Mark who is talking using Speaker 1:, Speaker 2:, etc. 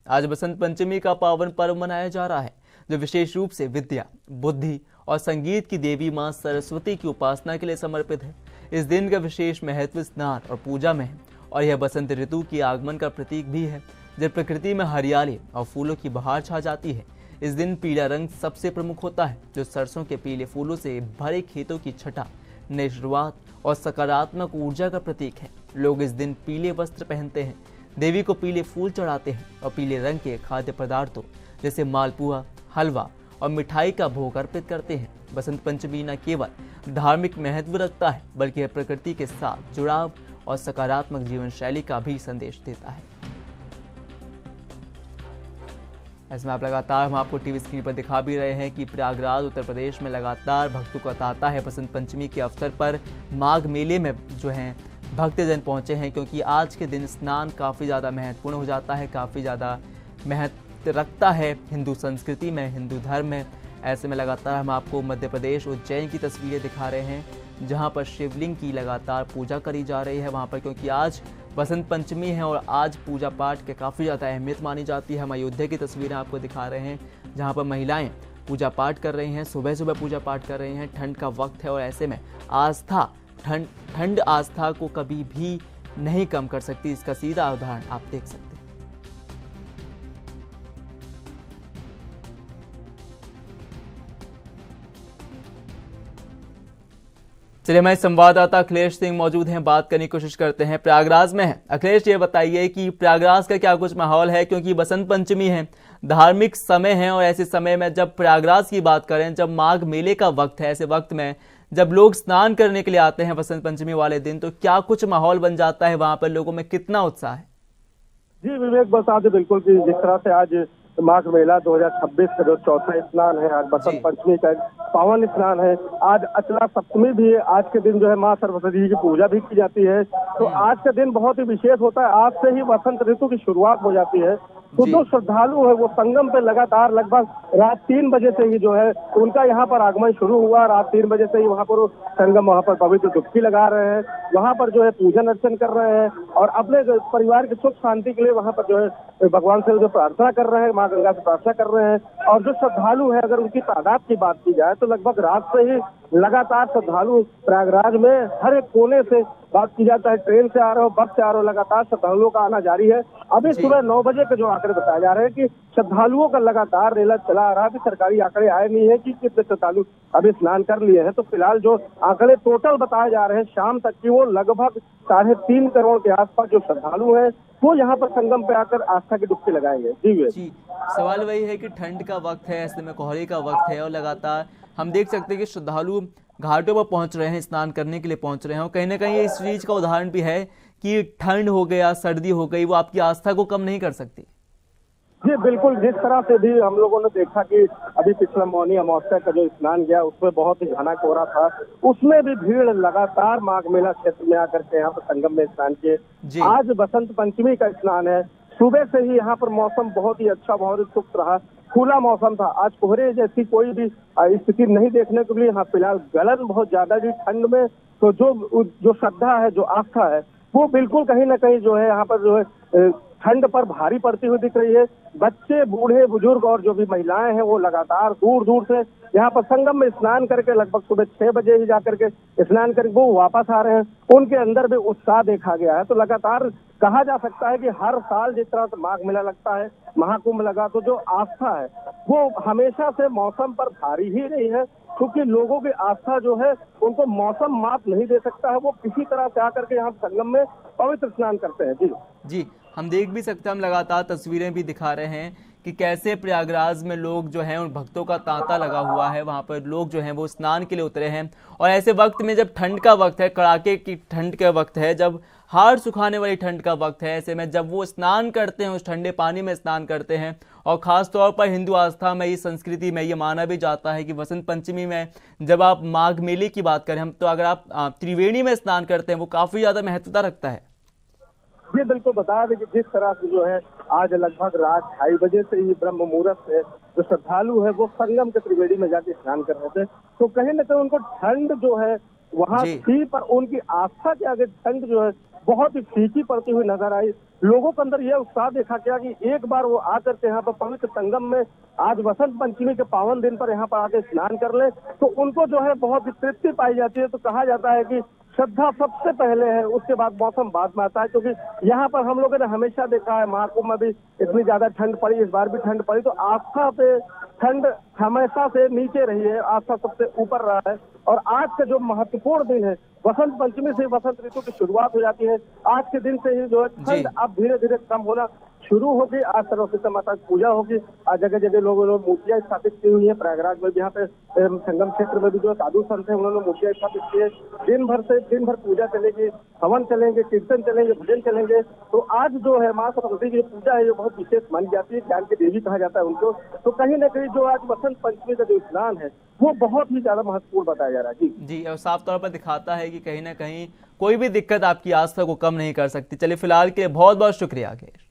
Speaker 1: आज बसंत पंचमी का पावन पर्व मनाया जा रहा है, जो विशेष रूप से विद्या, बुद्धि और संगीत की देवी मां सरस्वती की उपासना के लिए समर्पित है। इस दिन का विशेष महत्व स्नान और पूजा में है और यह बसंत ऋतु के आगमन का प्रतीक भी है, जब प्रकृति में हरियाली और फूलों की बहार छा जाती है। इस दिन पीला रंग सबसे प्रमुख होता है, जो सरसों के पीले फूलों से भरे खेतों की छटा, नई शुरुआत और सकारात्मक ऊर्जा का प्रतीक है। लोग इस दिन पीले वस्त्र पहनते हैं, देवी को पीले फूल चढ़ाते हैं और पीले रंग के खाद्य पदार्थों जैसे मालपुआ, हलवा और मिठाई का भोग अर्पित करते हैं। बसंत पंचमी न केवल धार्मिक महत्व रखता है, बल्कि यह प्रकृति के साथ जुड़ाव और सकारात्मक जीवन शैली का भी संदेश देता है। ऐसे में आप लगातार हम आपको टीवी स्क्रीन पर दिखा भी रहे हैं कि प्रयागराज उत्तर प्रदेश में लगातार भक्तों का तांता है। बसंत पंचमी के अवसर पर माघ मेले में जो है भक्तजन पहुंचे हैं, क्योंकि आज के दिन स्नान काफ़ी ज़्यादा महत्वपूर्ण हो जाता है, काफ़ी ज़्यादा महत्व रखता है हिंदू संस्कृति में, हिंदू धर्म में। ऐसे में लगातार हम आपको मध्य प्रदेश उज्जैन की तस्वीरें दिखा रहे हैं, जहां पर शिवलिंग की लगातार पूजा करी जा रही है वहां पर, क्योंकि आज बसंत पंचमी है और आज पूजा पाठ के काफ़ी ज़्यादा अहमियत मानी जाती है। हम अयोध्या की तस्वीरें आपको दिखा रहे हैं, जहाँ पर महिलाएं पूजा पाठ कर रही हैं, सुबह सुबह पूजा पाठ कर रही हैं। ठंड का वक्त है और ऐसे में आस्था, ठंड आस्था को कभी भी नहीं कम कर सकती। इसका सीधा उदाहरण आप देख सकते हैं। चलिए, हमारे संवाददाता अखिलेश सिंह मौजूद हैं, बात करने की कोशिश करते हैं। प्रयागराज में है अखिलेश, ये बताइए कि प्रयागराज का क्या कुछ माहौल है, क्योंकि बसंत पंचमी है, धार्मिक समय है और ऐसे समय में जब प्रयागराज की बात करें, जब माघ मेले का वक्त है, ऐसे वक्त में जब लोग स्नान करने के लिए आते हैं बसंत पंचमी वाले दिन, तो क्या कुछ माहौल बन जाता है वहां पर, लोगों में कितना उत्साह है?
Speaker 2: जी विवेक, बता दें बिल्कुल कि जिस तरह से आज माघ मेला 2026 का जो चौथा स्नान है, आज बसंत पंचमी का पावन स्नान है, आज अचला सप्तमी भी है। आज के दिन जो है माँ सरस्वती जी की पूजा भी की जाती है, तो आज का दिन बहुत ही विशेष होता है। आज से ही बसंत ऋतु की शुरुआत हो जाती है। तो जो श्रद्धालु है वो संगम पे लगातार लगभग रात 3 बजे से ही जो है उनका यहाँ पर आगमन शुरू हुआ। रात 3 बजे से ही वहाँ पर संगम, वहाँ पर पवित्र डुबकी लगा रहे हैं, वहाँ पर जो है पूजन अर्चन कर रहे हैं और अपने परिवार की सुख शांति के लिए वहाँ पर जो है भगवान से जो प्रार्थना कर रहे हैं, माँ गंगा से प्रार्थना कर रहे हैं। और जो श्रद्धालु है, अगर उनकी तादाद की बात की जाए तो लगभग रात से ही लगातार श्रद्धालु प्रयागराज में हर एक कोने से, बात की जाता है ट्रेन से आ रहे हो, बस से आ रहे हो, लगातार श्रद्धालुओं का आना जारी है। अभी सुबह 9 बजे के जो आंकड़े बताए जा रहे हैं कि श्रद्धालुओं का लगातार रेला चला आ रहा है। अभी सरकारी आंकड़े आए नहीं है कि कितने श्रद्धालु अभी स्नान कर लिए हैं। तो फिलहाल जो आंकड़े टोटल बताए जा रहे हैं शाम तक की, वो लगभग 3.5 करोड़ के आसपास जो श्रद्धालु हैं वो यहाँ पर संगम पे आकर आस्था की डुबकी लगाएंगे। जी,
Speaker 1: सवाल वही है कि ठंड का वक्त है, ऐसे में कोहरे का वक्त है और लगातार हम देख सकते हैं कि श्रद्धालु घाटों पर पहुंच रहे हैं, स्नान करने के लिए पहुंच रहे हैं और कहीं ना कहीं इस चीज का उदाहरण भी है कि ठंड हो गया, सर्दी हो गई, वो आपकी आस्था को कम नहीं कर सकती।
Speaker 2: जी बिल्कुल, जिस तरह से भी हम लोगों ने देखा कि अभी पिछला मौनी अमावस्या का जो स्नान गया उसमें बहुत ही घना कोहरा था, उसमें भी भीड़ लगातार माघ मेला क्षेत्र में आकर के यहाँ पर संगम में स्नान किए। आज बसंत पंचमी का स्नान है, सुबह से ही यहाँ पर मौसम बहुत ही अच्छा, बहुत ही शुष्क रहा, खुला मौसम था। आज कोहरे जैसी कोई भी स्थिति नहीं देखने को मिली। यहाँ फिलहाल गलन बहुत ज्यादा थी ठंड में, तो जो श्रद्धा है, जो आस्था है, वो बिल्कुल कहीं ना कहीं जो है यहाँ पर जो है ठंड पर भारी पड़ती हुई दिख रही है। बच्चे, बूढ़े, बुजुर्ग और जो भी महिलाएं हैं वो लगातार दूर दूर से यहाँ पर संगम में स्नान करके लगभग सुबह 6 बजे ही जाकर के स्नान करके वो वापस आ रहे हैं। उनके अंदर भी उत्साह देखा गया है। तो लगातार कहा जा सकता है कि हर साल जिस तरह से माघ मेला लगता है, महाकुंभ लगा, तो जो आस्था है वो हमेशा से मौसम पर भारी ही रही है, क्योंकि लोगों की आस्था जो है उनको मौसम मात नहीं दे सकता है। वो किसी तरह से आकर के यहाँ संगम में पवित्र स्नान करते हैं।
Speaker 1: जी, हम देख भी सकते हैं, हम लगातार तस्वीरें भी दिखा रहे हैं कि कैसे प्रयागराज में लोग जो हैं उन भक्तों का तांता लगा हुआ है, वहां पर लोग जो हैं वो स्नान के लिए उतरे हैं। और ऐसे वक्त में जब ठंड का वक्त है, कड़ाके की ठंड का वक्त है, जब हाड़ सुखाने वाली ठंड का वक्त है, ऐसे में जब वो स्नान करते हैं, उस ठंडे पानी में स्नान करते हैं। और ख़ास तौर पर हिंदू आस्था में, इस संस्कृति में ये माना भी जाता है कि बसंत पंचमी में जब आप माघ मेले की बात करें हम, तो अगर आप त्रिवेणी में स्नान करते हैं वो काफ़ी ज़्यादा महत्वता रखता है।
Speaker 2: ये बिल्कुल बता दें कि जिस तरह से जो है आज लगभग रात 2:30 बजे से ही ब्रह्म मुहूर्त से जो श्रद्धालु है वो संगम के त्रिवेणी में जाके स्नान कर रहे थे, तो कहीं ना कहीं उनको ठंड जो है वहाँ थी, पर उनकी आस्था के आगे ठंड जो है बहुत ही फीकी पड़ती हुई नजर आई। लोगों के अंदर यह उत्साह देखा गया कि एक बार वो आकर के यहाँ पर पवित्र संगम में आज वसंत पंचमी के पावन दिन पर यहाँ पर आके स्नान कर ले तो उनको जो है बहुत ही तृप्ति पाई जाती है। तो कहा जाता है कि श्रद्धा सबसे पहले है, उसके बाद मौसम बाद में आता है, क्योंकि यहाँ पर हम लोगों ने हमेशा देखा है महाकुंभ में भी इतनी ज्यादा ठंड पड़ी, इस बार भी ठंड पड़ी, तो आस्था पे ठंड हमेशा से नीचे रही है, आस्था सबसे ऊपर रहा है। और आज का जो महत्वपूर्ण दिन है वसंत पंचमी से वसंत ऋतु की शुरुआत हो जाती है। आज के दिन से ही जो है ठंड अब धीरे धीरे कम होना शुरू होगी। आज सरस्वती माता की पूजा होगी। आज जगह जगह लोगों ने मूर्तियां स्थापित की हुई है। प्रयागराज में भी यहाँ पे संगम क्षेत्र में भी जो साधु संत है उन्होंने मूर्तियां स्थापित की है। दिन भर पूजा चलेगी, हवन चलेंगे, कीर्तन चलेंगे, भजन चलेंगे। तो आज जो है माँ सरस्वती की जो पूजा है ये बहुत विशेष मानी जाती है, ज्ञान की देवी कहा जाता है उनको। तो कहीं ना कहीं जो आज वसंत पंचमी का जो स्नान है वो बहुत ही ज्यादा महत्वपूर्ण बताया जा रहा है।
Speaker 1: जी, और साफ तौर पर दिखाता है कि कहीं ना कहीं कोई भी दिक्कत आपकी आस्था को कम नहीं कर सकती। चलिए, फिलहाल के लिए बहुत बहुत शुक्रिया आगे।